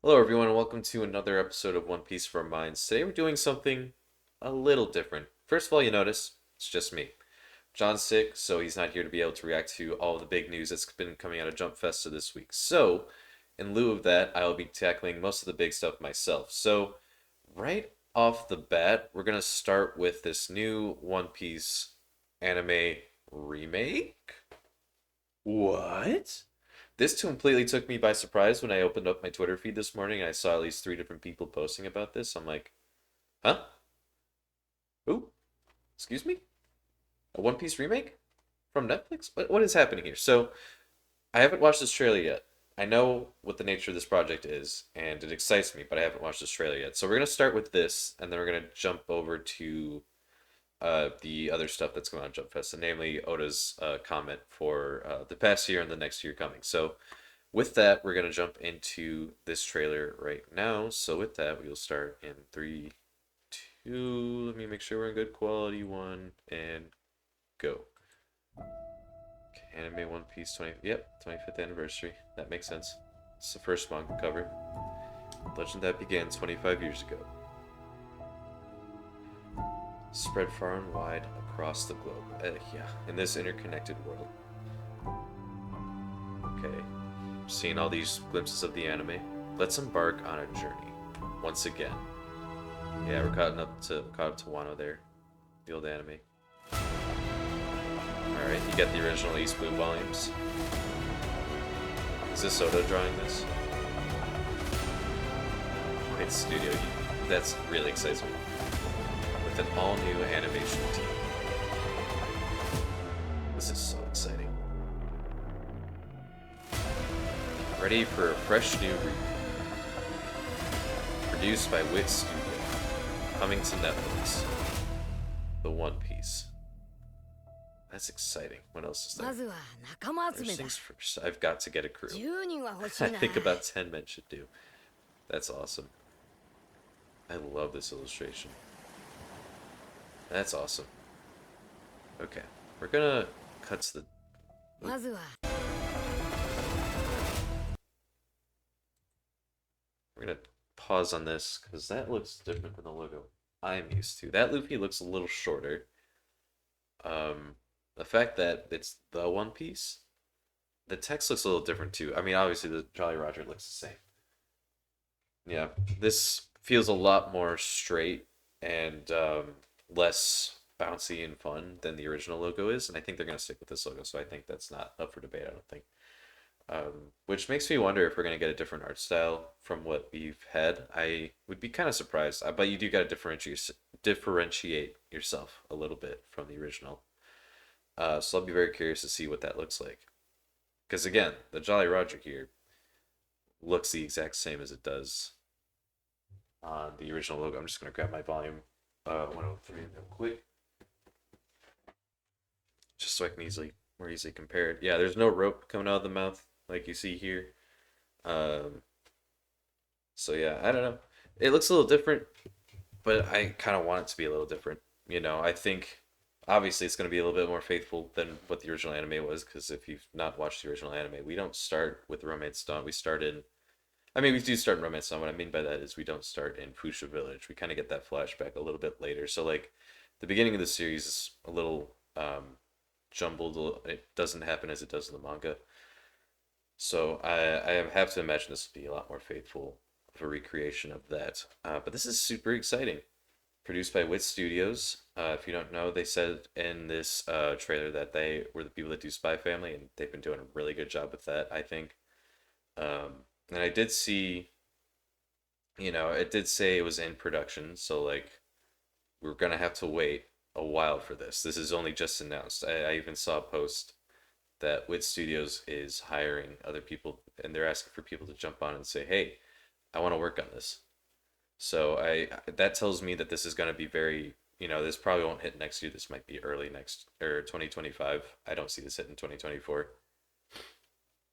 Hello, everyone, and welcome to another episode of One Piece for Our Minds. Today we're doing something a little different. First of all, you notice it's just me. John's sick, so he's not here to be able to react to all of the big news that's been coming out of Jump Festa this week. So, in lieu of that, I will be tackling most of the big stuff myself. So, right off the bat, we're going to start with this new One Piece anime remake. What? This completely took me by surprise when I opened up my Twitter feed this morning and I saw at least three different people posting about this. I'm like, huh? Who? Excuse me? A One Piece remake? From Netflix? What is happening here? So, I haven't watched this trailer yet. I know what the nature of this project is, and it excites me, but I haven't watched this trailer yet. So, we're going to start with this, and then we're going to jump over to the other stuff that's going on at Jump Fest, and namely Oda's comment for the past year and the next year coming. So, with that, we're going to jump into this trailer right now. So with that, we will start in three, two, let me make sure we're in good quality, one, and go. Okay, Anime One Piece 20, yep, 25th anniversary. That makes sense. It's the first manga cover. Legend that began 25 years ago. Spread far and wide across the globe. Yeah, in this interconnected world. Okay, seeing all these glimpses of the anime. Let's embark on a journey. Once again. Yeah, we're caught up to Wano there. The old anime. Alright, you got the original East Blue volumes. Is this Soda drawing this? It's Studio. That's really excites me. With an all-new animation team. This is so exciting. Ready for a fresh new reboot. Produced by Wit Studio. Coming to Netflix. The One Piece. That's exciting. What else is there? First things first, I've got to get a crew. I think about 10 men should do. That's awesome. I love this illustration. That's awesome. Okay, we're gonna cut to the... We're gonna pause on this, because that looks different than the logo I'm used to. That Luffy looks a little shorter. The fact that it's the One Piece, the text looks a little different too. I mean, obviously the Jolly Roger looks the same. Yeah, this feels a lot more straight and less bouncy and fun than the original logo is, and I think they're gonna stick with this logo. So I think that's not up for debate. I don't think. Which makes me wonder if we're gonna get a different art style from what we've had. I would be kind of surprised, but you do gotta differentiate yourself a little bit from the original. So I'll be very curious to see what that looks like. Because again, the Jolly Roger here looks the exact same as it does on the original logo. I'm just going to grab my volume 103 real quick. Just so I can more easily compare it. Yeah, there's no rope coming out of the mouth like you see here. Um, so yeah, I don't know. It looks a little different, but I kind of want it to be a little different. I think obviously it's going to be a little bit more faithful than what the original anime was, because if you've not watched the original anime, we don't start with Romance Dawn. We start in, I mean, we do start in Romance Dawn. What I mean by that is we don't start in Fusha Village. We kind of get that flashback a little bit later. So like the beginning of the series is a little jumbled. It doesn't happen as it does in the manga. So I have to imagine this will be a lot more faithful of a recreation of that. But this is super exciting. Produced by Wit Studios. If you don't know, they said in this trailer that they were the people that do Spy Family, and they've been doing a really good job with that, I think. And I did see, it did say it was in production, so like we're gonna have to wait a while for this. This is only just announced. I even saw a post that Wit Studios is hiring other people, and they're asking for people to jump on and say, "Hey, I want to work on this." So that tells me that this is going to be very, this probably won't hit next year. This might be early next or 2025. I don't see this hitting 2024.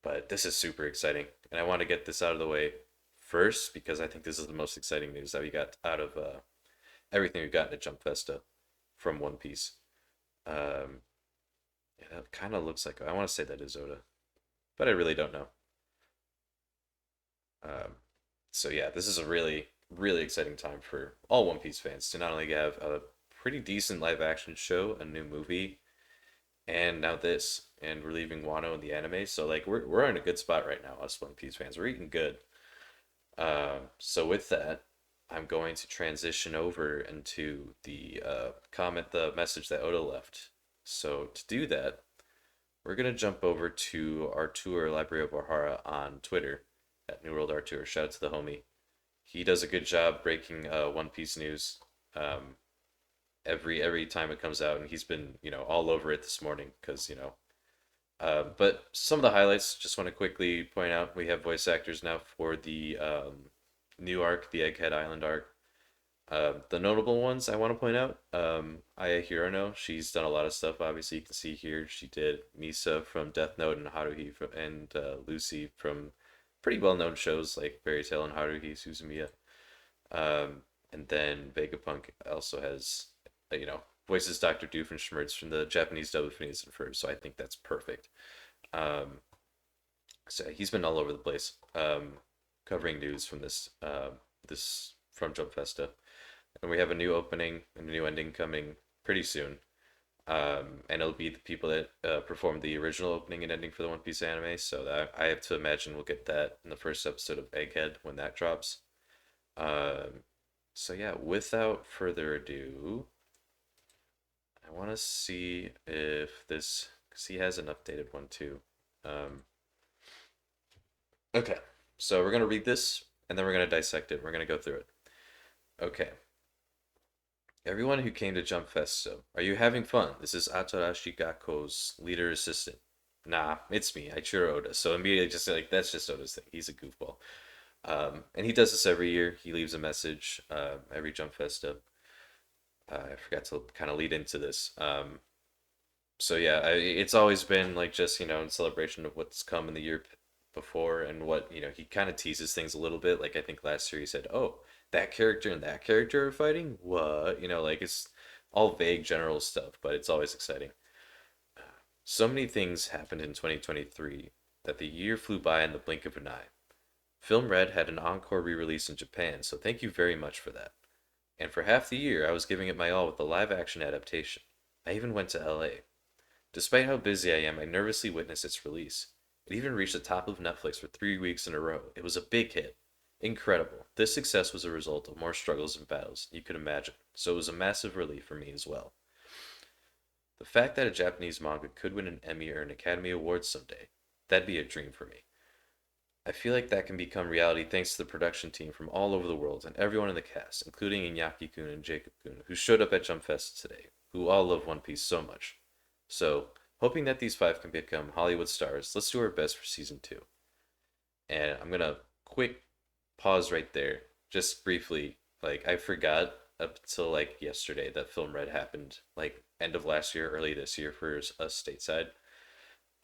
But this is super exciting, and I want to get this out of the way first because I think this is the most exciting news that we got out of everything we've gotten at Jump Festa from One Piece. Um, yeah, that kind of looks like I want to say that is Oda, but I really don't know. Um, So yeah, this is a really exciting time for all One Piece fans to not only have a pretty decent live action show, a new movie, and now this, and we're leaving Wano in the anime. So like we're in a good spot right now, us One Piece fans. We're eating good. So with that, I'm going to transition over into the the message that Oda left. So to do that, we're gonna jump over to Artur Library of O'Hara on Twitter at New World Artur. Shout out to the homie. He does a good job breaking One Piece news um, every time it comes out, and he's been all over it this morning because but some of the highlights, just want to quickly point out, we have voice actors now for the new arc, the Egghead Island arc. The notable ones I want to point out, Aya Hirono, she's done a lot of stuff. Obviously, you can see here she did Misa from Death Note and Haruhi and Lucy from pretty well-known shows like Fairy Tail and Haruhi Suzumiya. And then Vegapunk also has, voices Dr. Doofenshmirtz from the Japanese dub of Phineas and Ferb, so I think that's perfect. Um, so he's been all over the place, covering news from this from Jump Festa, and we have a new opening and a new ending coming pretty soon. And it'll be the people that performed the original opening and ending for the One Piece anime. So that I have to imagine we'll get that in the first episode of Egghead when that drops. Um, so yeah, without further ado, I want to see if this, because he has an updated one too. Um, okay, so we're gonna read this and then we're gonna dissect it. We're gonna go through it. Okay, everyone who came to Jump Festa, are you having fun? This is Atarashi Gakko's leader assistant. Nah, it's me, Ichiro Oda. So immediately just like that's just Oda's thing. He's a goofball. And he does this every year. He leaves a message every Jump Festa. I forgot to kind of lead into this. So yeah, it's always been like just in celebration of what's come in the year before and what he kind of teases things a little bit. Like I think last year he said, "Oh, that character and that character are fighting." What like it's all vague general stuff, but it's always exciting. So many things happened in 2023 that the year flew by in the blink of an eye. Film Red had an encore re-release in Japan, so thank you very much for that. And for half the year, I was giving it my all with the live action adaptation. I even went to LA. Despite how busy I am, I nervously witnessed its release. It even reached the top of Netflix for 3 weeks in a row. It was a big hit. Incredible. This success was a result of more struggles and battles than you could imagine, so it was a massive relief for me as well. The fact that a Japanese manga could win an Emmy or an Academy Award someday, that'd be a dream for me. I feel like that can become reality thanks to the production team from all over the world and everyone in the cast, including Iñaki-kun and Jacob-kun, who showed up at Jump Fest today, who all love One Piece so much. So, hoping that these five can become Hollywood stars, let's do our best for season two. And I'm gonna quick pause right there, just briefly. Like I forgot up until like yesterday that Film Red happened, like end of last year, early this year for us stateside,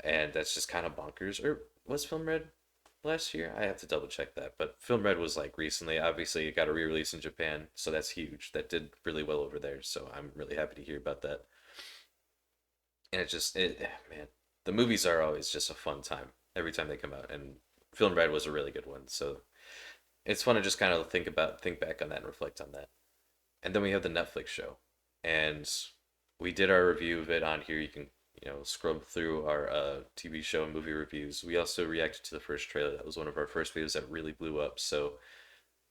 and that's just kind of bonkers. Or was Film Red last year? I have to double check that. But Film Red was like recently. Obviously, it got a re-release in Japan, so that's huge. That did really well over there. So I'm really happy to hear about that. And man, the movies are always just a fun time every time they come out, and Film Red was a really good one. So it's fun to just kind of think back on that and reflect on that. And then we have the Netflix show, and we did our review of it on here. You can scrub through our TV show and movie reviews. We also reacted to the first trailer. That was one of our first videos that really blew up. So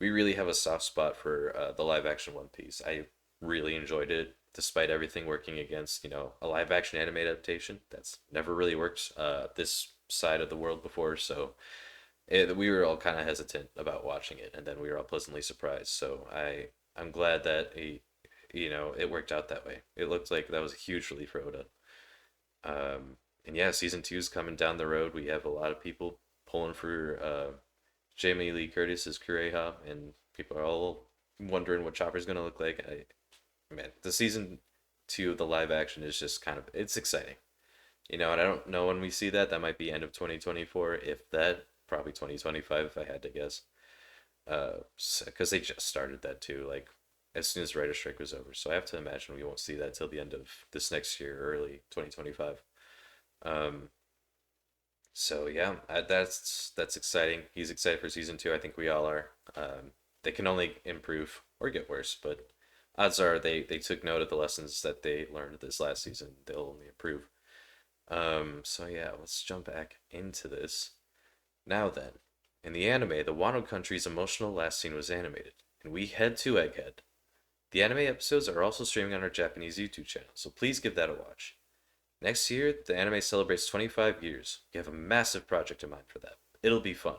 we really have a soft spot for the live action One Piece. I really enjoyed it, despite everything working against a live action anime adaptation. That's never really worked this side of the world before. So we were all kind of hesitant about watching it, and then we were all pleasantly surprised. So I'm glad that it worked out that way. It looked like that was a huge relief for Oda. And yeah, season two is coming down the road. We have a lot of people pulling for Jamie Lee Curtis as Kureha, and people are all wondering what Chopper's gonna look like. Man, the season two of the live action is just it's exciting, and I don't know when we see that. That might be end of 2024, if that. Probably 2025 if I had to guess. Because they just started that too, like as soon as the writer strike was over. So I have to imagine we won't see that till the end of this next year, early 2025. Um, So yeah, that's exciting. He's excited for season two. I think we all are. They can only improve or get worse, but odds are they took note of the lessons that they learned this last season. They'll only improve. So yeah, let's jump back into this. Now then, in the anime, the Wano country's emotional last scene was animated, and we head to Egghead. The anime episodes are also streaming on our Japanese YouTube channel, so please give that a watch. Next year, the anime celebrates 25 years. We have a massive project in mind for that. It'll be fun.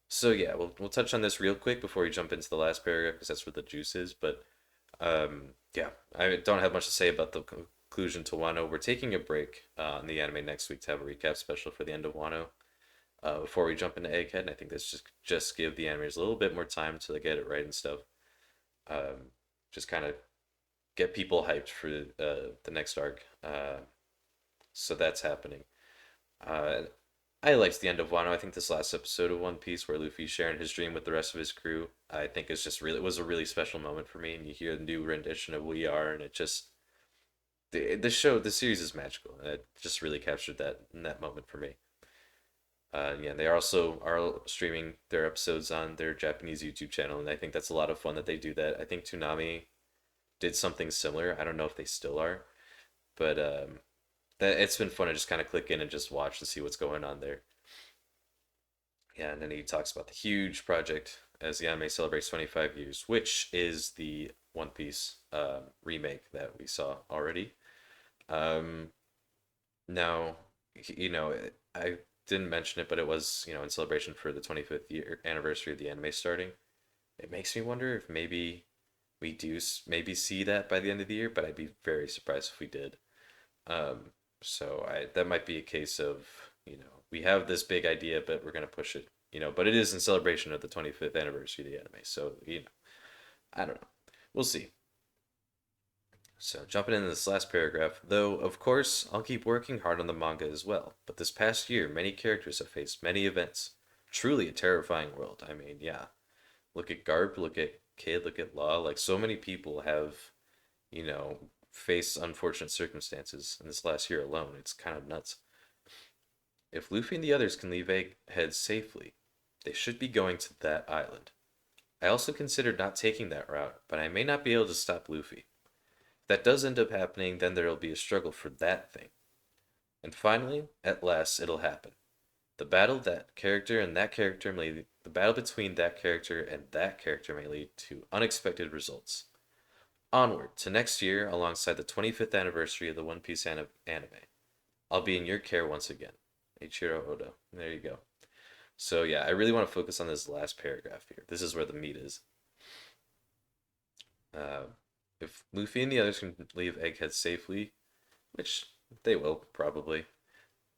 So yeah, we'll touch on this real quick before we jump into the last paragraph because that's where the juice is. But yeah, I don't have much to say about the conclusion to Wano. We're taking a break on the anime next week to have a recap special for the end of Wano. Before we jump into Egghead, and I think this just give the animators a little bit more time to get it right and stuff. Um, just kind of get people hyped for the next arc. So that's happening. Uh, I liked the end of Wano. I think this last episode of One Piece, where Luffy's sharing his dream with the rest of his crew, I think is just really it was a really special moment for me. And you hear the new rendition of "We Are," and it just the series is magical, and it just really captured that in that moment for me. Yeah, they also are streaming their episodes on their Japanese YouTube channel, and I think that's a lot of fun that they do that. I think Toonami did something similar. I don't know if they still are, but that it's been fun to just kind of click in and just watch to see what's going on there. Yeah, and then he talks about the huge project as the anime celebrates 25 years, which is the One Piece remake that we saw already. Um, Now, I didn't mention it, but it was, in celebration for the 25th year anniversary of the anime starting. It makes me wonder if maybe we do maybe see that by the end of the year, but I'd be very surprised if we did. Um, so I that might be a case of, we have this big idea, but we're gonna push it, but it is in celebration of the 25th anniversary of the anime. So, I don't know. We'll see. So, jumping into this last paragraph, though, of course, I'll keep working hard on the manga as well. But this past year, many characters have faced many events. Truly a terrifying world. I mean, yeah. Look at Garp, look at Kid, look at Law. Like, so many people have, faced unfortunate circumstances in this last year alone. It's kind of nuts. If Luffy and the others can leave Egghead safely, they should be going to that island. I also considered not taking that route, but I may not be able to stop Luffy. If that does end up happening, then there'll be a struggle for that thing. And finally, at last, it'll happen. The battle between that character and that character may lead to unexpected results. Onward to next year, alongside the 25th anniversary of the One Piece anime. I'll be in your care once again. Eiichiro Oda. There you go. So yeah, I really want to focus on this last paragraph here. This is where the meat is. Uh, if Luffy and the others can leave Egghead safely, which they will probably,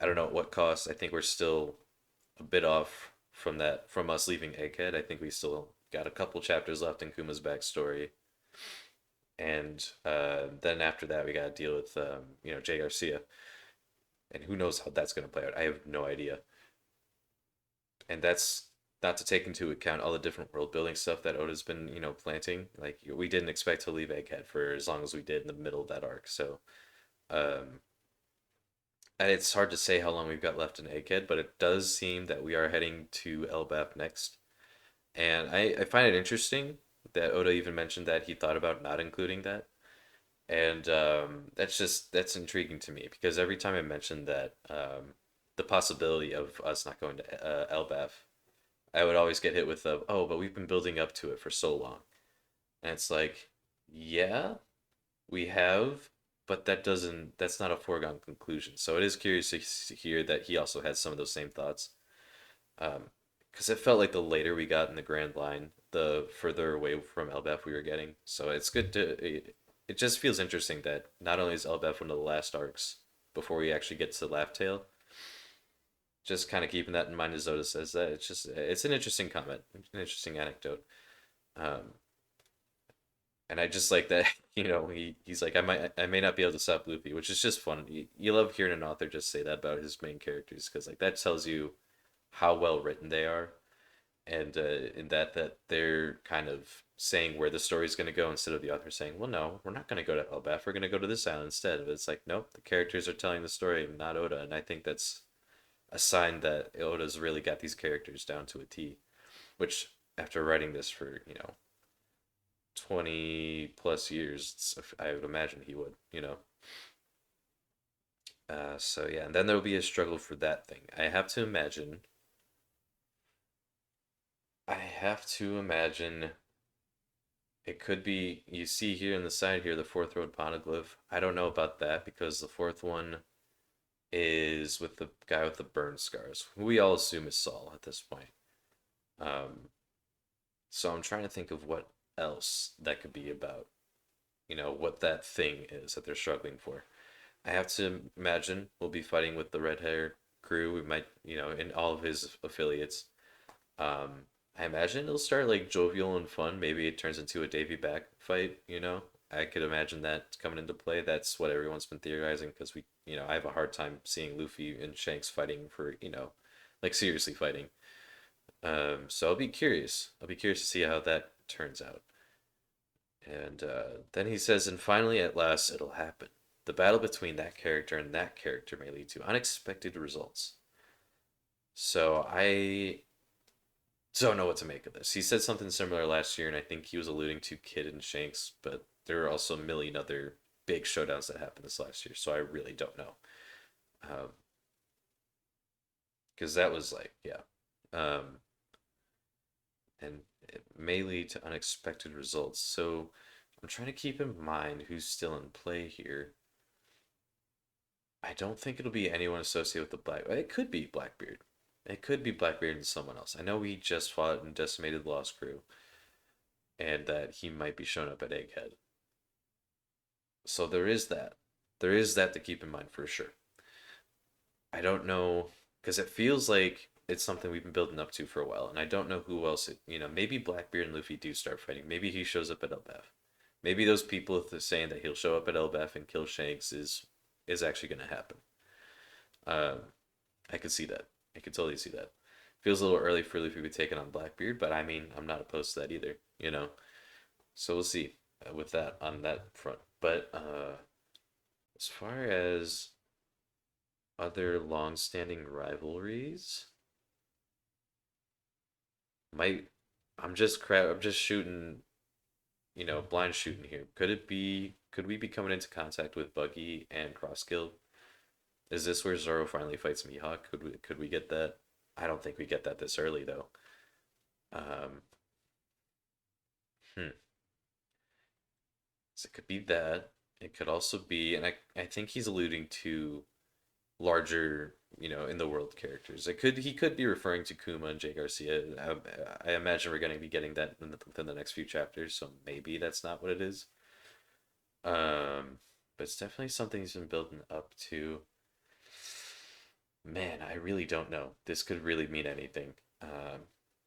I don't know at what cost. I think we're still a bit off from us leaving Egghead. I think we still got a couple chapters left in Kuma's backstory, and then after that we got to deal with Jay Garcia, and who knows how that's going to play out. I have no idea, and that's not to take into account all the different world building stuff that Oda's been planting. Like we didn't expect to leave Egghead for as long as we did in the middle of that arc, so. Um, And it's hard to say how long we've got left in Egghead, but it does seem that we are heading to Elbap next. And I find it interesting that Oda even mentioned that he thought about not including that. And that's intriguing to me because every time I mentioned that the possibility of us not going to Elbaf, I would always get hit with the, oh, but we've been building up to it for so long. And it's like, yeah, we have, but that's not a foregone conclusion. So it is curious to hear that he also had some of those same thoughts. Um, because it felt like the later we got in the Grand Line, the further away from Elbaf we were getting. So it's good it just feels interesting that not only is Elbaf one of the last arcs before we actually get to Laugh Tale, just kind of keeping that in mind as Oda says that it's an interesting comment, an interesting anecdote. Um, and I just like that, he's like, I may not be able to stop Luffy, which is just fun. You love hearing an author just say that about his main characters because like that tells you how well written they are, and in that they're kind of saying where the story's going to go instead of the author saying, well, no, we're not going to go to Elbaf, we're going to go to this island instead. But it's like, nope, the characters are telling the story, not Oda, and I think that's a sign that Oda's really got these characters down to a T. Which, after writing this for 20 plus years, I would imagine he would. So yeah, and then there'll be a struggle for that thing. I have to imagine it could be, you see here in the side here, the fourth road poneglyph. I don't know about that because the fourth one is with the guy with the burn scars, who we all assume is Saul at this point. Um, so I'm trying to think of what else that could be about. What that thing is that they're struggling for. I have to imagine we'll be fighting with the red hair crew. We might, in all of his affiliates. I imagine it'll start like jovial and fun. Maybe it turns into a Davy back fight. I could imagine that coming into play. That's what everyone's been theorizing because I have a hard time seeing Luffy and Shanks fighting for, like seriously fighting. So I'll be curious. I'll be curious to see how that turns out. And then he says, and finally, at last, it'll happen. The battle between that character and that character may lead to unexpected results. So I don't know what to make of this. He said something similar last year, and I think he was alluding to Kid and Shanks, but there are also a million other big showdowns that happened this last year, so I really don't know. Because that was like, yeah. Um, and it may lead to unexpected results. So I'm trying to keep in mind who's still in play here. I don't think it'll be anyone associated with the Black. It could be Blackbeard. It could be Blackbeard and someone else. I know he just fought and decimated the Lost Crew, and that he might be showing up at Egghead. So there is that. There is that to keep in mind for sure. I don't know because it feels like it's something we've been building up to for a while, and I don't know who else. Maybe Blackbeard and Luffy do start fighting. Maybe he shows up at Elbaf. Maybe those people saying that he'll show up at Elbaf and kill Shanks is actually going to happen. Um, I could see that. I could totally see that. Feels a little early for Luffy to be taking on Blackbeard, but I mean, I'm not opposed to that either. So we'll see with that on that front. But as far as other long-standing rivalries, might I'm just shooting, blind shooting here. Could we be coming into contact with Buggy and Crosskill? Is this where Zoro finally fights Mihawk? Could we get that? I don't think we get that this early though. Um, hmm. So it could be that. It could also be, and I think he's alluding to larger, in the world characters. He could be referring to Kuma and Jay Garcia. I imagine we're going to be getting that within the next few chapters, so maybe that's not what it is. But it's definitely something he's been building up to. Man, I really don't know. This could really mean anything.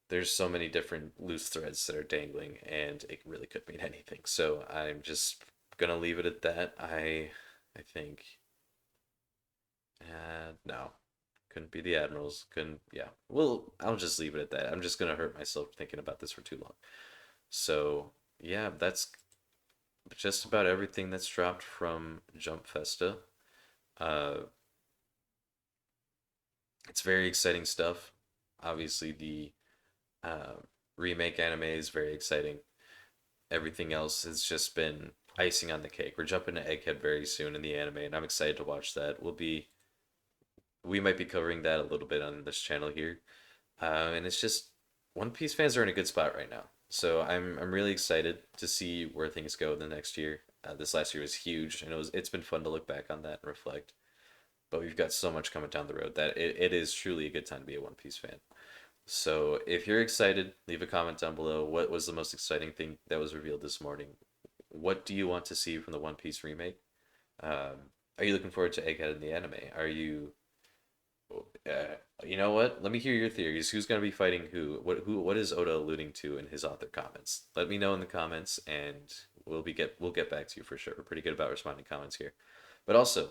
There's so many different loose threads that are dangling, and it really could mean anything. So I'm just gonna leave it at that. I think, no, couldn't be the admirals. Couldn't. Yeah. Well, I'll just leave it at that. I'm just gonna hurt myself thinking about this for too long. So yeah, that's just about everything that's dropped from Jump Festa. Uh, it's very exciting stuff. Obviously, the uh, remake anime is very exciting. Everything else has just been icing on the cake. We're jumping to Egghead very soon in the anime, and I'm excited to watch that. We might be covering that a little bit on this channel here, and it's just One Piece fans are in a good spot right now. So I'm really excited to see where things go in the next year. This last year was huge, and it's been fun to look back on that and reflect. But we've got so much coming down the road that it is truly a good time to be a One Piece fan. So if you're excited, leave a comment down below. What was the most exciting thing that was revealed this morning? What do you want to see from the One Piece remake? Are you looking forward to Egghead in the anime? Are you, you know what? Let me hear your theories. Who's going to be fighting who? What is Oda alluding to in his author comments? Let me know in the comments, and we'll get back to you for sure. We're pretty good about responding to comments here. But also,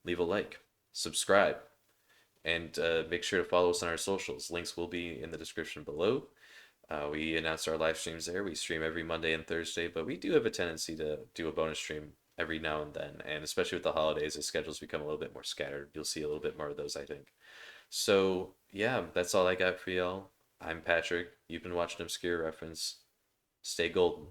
leave a like, subscribe, and make sure to follow us on our socials. Links will be in the description below. We announce our live streams there. We stream every Monday and Thursday, but we do have a tendency to do a bonus stream every now and then. And especially with the holidays, the schedules become a little bit more scattered. You'll see a little bit more of those, I think. So yeah, that's all I got for y'all. I'm Patrick. You've been watching Obscure Reference. Stay golden.